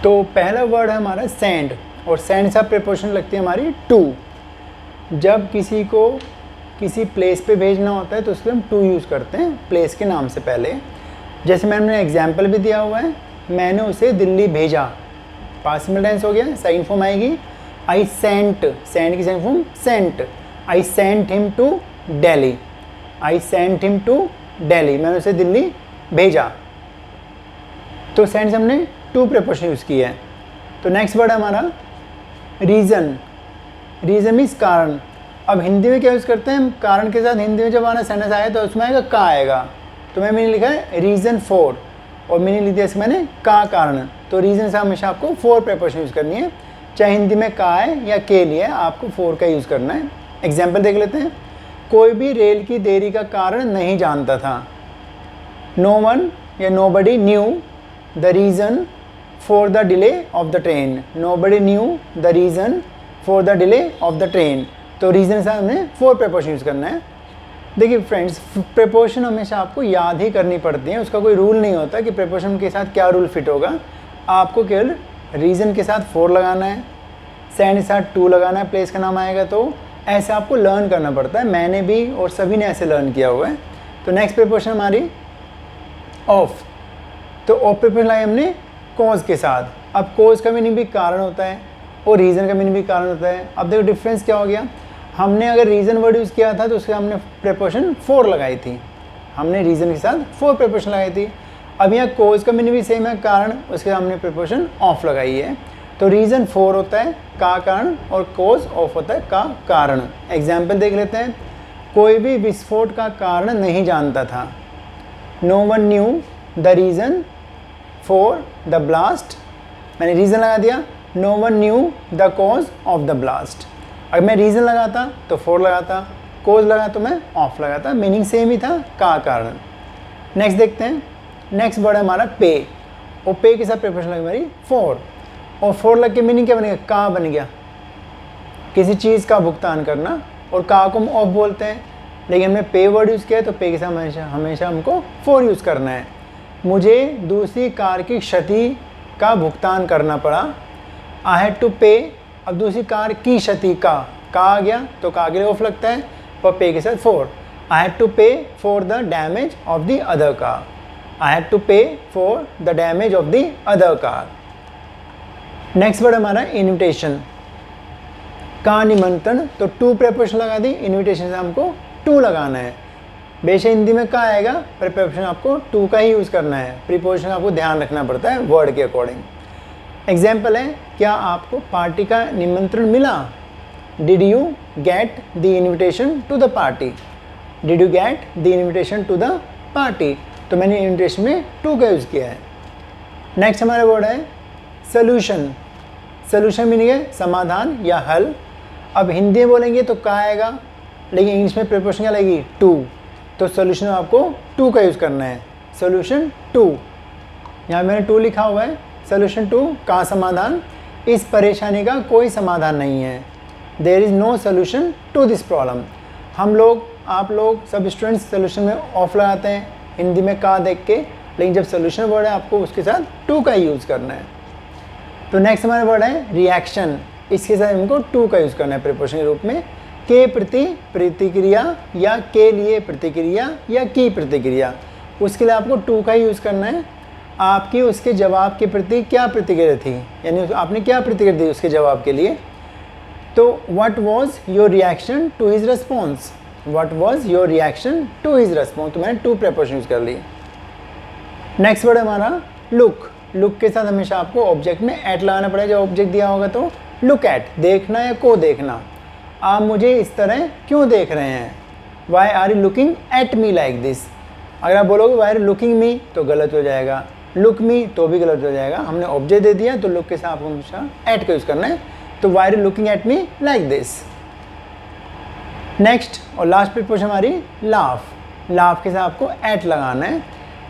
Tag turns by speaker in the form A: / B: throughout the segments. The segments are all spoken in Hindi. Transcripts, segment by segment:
A: तो पहला वर्ड है हमारा सेंड, और सेंड से प्रीपोजिशन लगती है हमारी टू। जब किसी को किसी प्लेस पे भेजना होता है तो उसके लिए हम टू यूज़ करते हैं प्लेस के नाम से पहले। जैसे मैंने एग्जाम्पल भी दिया हुआ है, मैंने उसे दिल्ली भेजा, पास्ट में टेंस हो गया, साइन फॉर्म आएगी आई सेंट, सेंड की sign form sent, I sent him to Delhi, I sent him to Delhi, मैंने उसे दिल्ली भेजा। तो सेंड से हमने टू प्रीपोजिशन यूज़ किया है। तो नेक्स्ट वर्ड है हमारा रीज़न। रीज़न मीन्स कारण। अब हिंदी में क्या यूज़ करते हैं हम कारण के साथ, हिंदी में जब हमारा सेंटेंस आया तो उसमें आएगा का आएगा। तो मैंने लिखा है रीज़न फॉर, और मैंने लिख दिया इसमें मैंने का कारण। तो रीज़न से हमेशा आपको फोर प्रीपोजिशन यूज़ करनी है, चाहे हिंदी में का है या के लिए, आपको फोर का यूज़ करना है। एग्जाम्पल देख लेते हैं। कोई भी रेल की देरी का कारण नहीं जानता था। नो वन या nobody knew the reason for the delay of the train. Nobody knew the reason for the delay of the train. तो रीज़न से हमें फोर प्रीपोजिशन यूज़ करना है। देखिए फ्रेंड्स, प्रीपोजिशन हमेशा आपको याद ही करनी पड़ती है, उसका कोई रूल नहीं होता कि प्रीपोजिशन के साथ क्या रूल फिट होगा। आपको केवल रीज़न के साथ फोर लगाना है, सेंड के साथ टू लगाना है, प्लेस का नाम आएगा, तो ऐसे आपको लर्न करना पड़ता है। मैंने भी और सभी ने ऐसे लर्न किया हुआ है। तो नेक्स्ट प्रीपोजिशन हमारी ऑफ। तो ऑफ प्रीपोजिशन लाई हमने कॉज के साथ। अब कॉज का मीनिंग भी कारण होता है और रीज़न का मीनिंग भी कारण होता है। अब देखो डिफरेंस क्या हो गया, हमने अगर रीज़न वर्ड यूज़ किया था तो उसके हमने प्रीपोजिशन फोर लगाई थी, हमने रीज़न के साथ फोर प्रीपोजिशन लगाई थी। अब यहाँ कोज का मीनिंग भी सेम है, कारण, उसके हमने प्रीपोजिशन ऑफ लगाई है। तो रीज़न फोर होता है का कारण और कोज ऑफ होता है का कारण। एग्जाम्पल देख लेते हैं। कोई भी विस्फोट का कारण नहीं जानता था। No one knew the reason for the blast, मैंने रीज़न लगा दिया। No one knew the cause of the blast. अगर मैं रीज़न लगाता तो फोर लगाता, कोज लगा तो मैं ऑफ लगाता, मीनिंग सेम ही था, का कारण। नेक्स्ट देखते हैं। नेक्स्ट वर्ड है हमारा पे, और पे के साथ प्रीपोजिशन लगी हमारी फोर, और फोर लग के मीनिंग क्या बनेगा, का बन गया, किसी चीज़ का भुगतान करना, और का को हम ऑफ बोलते हैं, लेकिन हमने पे वर्ड यूज़ किया तो पे के साथ हमेशा हमको फोर यूज़ करना है। मुझे दूसरी कार की क्षति का भुगतान करना पड़ा। आई हैड टू पे। अब दूसरी कार की क्षति का आ गया तो का के लिए ऑफ लगता है, और पे के साथ for. I had to pay for the damage of the other car. I had to pay for the damage of the other car. Next word हमारा इन्विटेशन, का निमंत्रण। तो टू प्रीपोजिशन लगा दी, इन्विटेशन से हमको टू लगाना है। बेशक हिंदी में का आएगा, पर प्रीपोजिशन आपको टू का ही यूज़ करना है। प्रीपोजिशन आपको ध्यान रखना पड़ता है वर्ड के अकॉर्डिंग। एग्जाम्पल है, क्या आपको पार्टी का निमंत्रण मिला। Did you get the invitation to the party. Did you get the invitation to the party. तो मैंने इन्विटेशन में टू का यूज़ किया है। नेक्स्ट हमारा वर्ड है सॉल्यूशन। सॉल्यूशन मीनिंग है समाधान या हल। अब हिंदी में बोलेंगे तो का आएगा, लेकिन इंग्लिश में प्रीपोजिशन क्या लगेगी, टू। तो सॉल्यूशन में आपको टू का यूज़ करना है, सॉल्यूशन टू। यहाँ मैंने टू लिखा हुआ है, सॉल्यूशन टू का समाधान। इस परेशानी का कोई समाधान नहीं है। There is no solution to this problem. हम लोग, आप लोग, सब स्टूडेंट्स सॉल्यूशन में ऑफ लगाते हैं हिंदी में का देख के, लेकिन जब सॉल्यूशन वर्ड है आपको उसके साथ टू का यूज़ करना है। तो नेक्स्ट हमारा वर्ड है रिएक्शन। इसके साथ हमको टू का यूज़ करना है प्रीपोजिशन के रूप में। के प्रति प्रतिक्रिया, या के लिए प्रतिक्रिया, या की प्रतिक्रिया, उसके लिए आपको टू का ही यूज़ करना है। आपकी उसके जवाब के प्रति क्या प्रतिक्रिया थी, यानी आपने क्या प्रतिक्रिया दी उसके जवाब के लिए। तो what was your reaction to his response. What was your reaction to his response. तो मैंने टू प्रीपोजिशन यूज़ कर ली। नेक्स्ट वर्ड है हमारा लुक। लुक के साथ हमेशा आपको ऑब्जेक्ट में एट लगाना पड़ेगा। जब ऑब्जेक्ट दिया होगा तो लुक एट, देखना या को देखना। आप मुझे इस तरह क्यों देख रहे हैं। Why are you looking at me like this. अगर आप बोलोगे why are you looking me तो गलत हो जाएगा, लुक मी तो भी गलत हो जाएगा। हमने ऑब्जेक्ट दे दिया तो लुक के साथ आपको हमेशा एट का यूज़ करना है। तो why are you looking at me like this. Next और लास्ट प्रीपोजिशन हमारी लाफ। लाफ के साथ आपको एट लगाना है।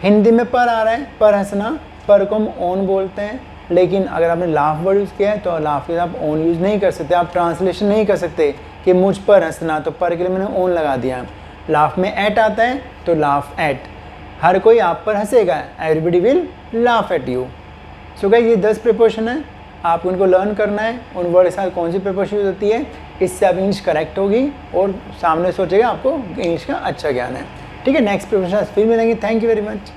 A: हिंदी में पर आ रहा है, पर हंसना, पर को हम ऑन बोलते हैं, लेकिन अगर आपने लाफ वर्ड यूज़ किया है तो लाफ के साथ आप ऑन यूज़ नहीं कर सकते। आप ट्रांसलेशन नहीं कर सकते कि मुझ पर हंसना, तो पर के लिए मैंने ऑन लगा दिया। लाफ में एट आता है तो लाफ एट। हर कोई आप पर हंसेगा, everybody will laugh at you. So guys ये 10 प्रिपोजिशन है, आपको इनको लर्न करना है, उन वर्ड के साथ कौन सी प्रिपोजिशन यूज होती है, इससे आप इंग्लिश करेक्ट होगी और सामने सोचेगा आपको इंग्लिश का अच्छा ज्ञान है। ठीक है, नेक्स्ट प्रिपोजिशन फिर मिलेंगे। Thank you very much.